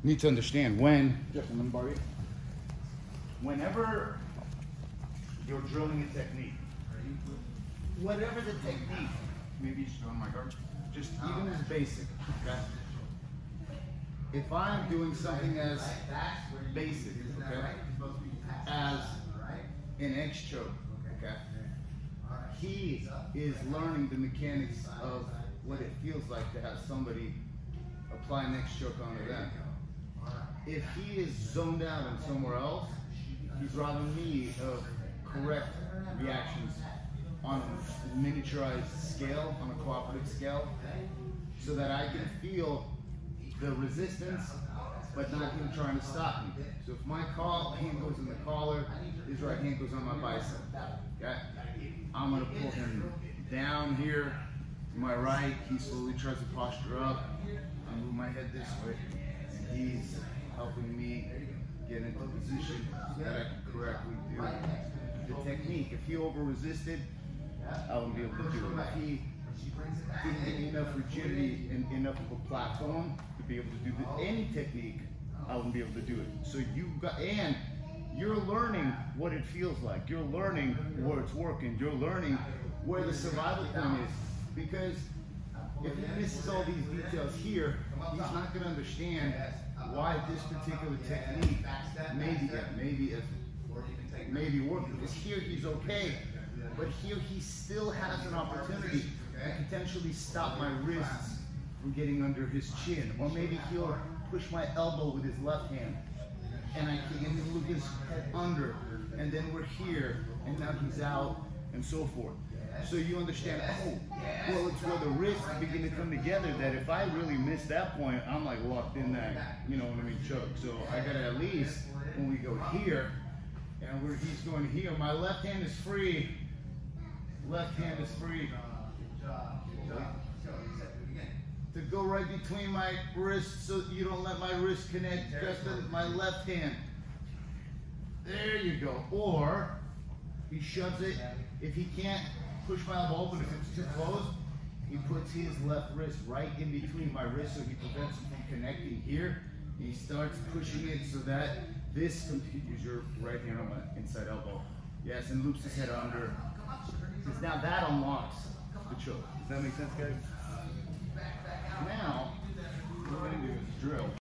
need to understand whenever you're drilling a technique, whatever the technique, maybe you should go on my guard, just even as basic, okay? If I'm doing something as basic, okay, as an X choke, okay, he is learning the mechanics of what it feels like to have somebody apply an X choke onto them. If he is zoned out and somewhere else, he's robbing me of correct reactions on a miniaturized scale, on a cooperative scale, so that I can feel the resistance, but not him trying to stop me. So if my hand goes in the collar, his right hand goes on my bicep, okay? I'm gonna pull him down here to my right. He slowly tries to posture up. I move my head this way, and he's helping me get into position so that I can correctly do the technique. If he over-resisted, I wouldn't be able to do it. If he didn't give me enough rigidity and enough of a platform to be able to do any technique, I wouldn't be able to do it. So you're learning what it feels like. You're learning where it's working. You're learning where the survival point is. Because if he misses all these details here, he's not going to understand why this particular technique maybe working. Because here he's okay, but here he still has an opportunity to potentially stop my wrists from getting under his chin, or maybe he'll push my elbow with his left hand, and I can look his head under, and then we're here, and now he's out, and so forth. So you understand, oh, well, it's where the wrists begin to come together, that if I really miss that point, I'm like locked in that, you know what I mean, choke. So I gotta at least, when we go here, and where he's going here, my left hand is free. Left hand is free. To go right between my wrists so you don't let my wrist connect just to my left hand. There you go. Or he shoves it. If he can't push my elbow open, if it's too close, he puts his left wrist right in between my wrists so he prevents him from connecting here. He starts pushing it so that this, use your right hand on my inside elbow. Yes, and loops his head under. Because now that unlocks the choke. Does that make sense, guys? Now, what we're going to do is drill.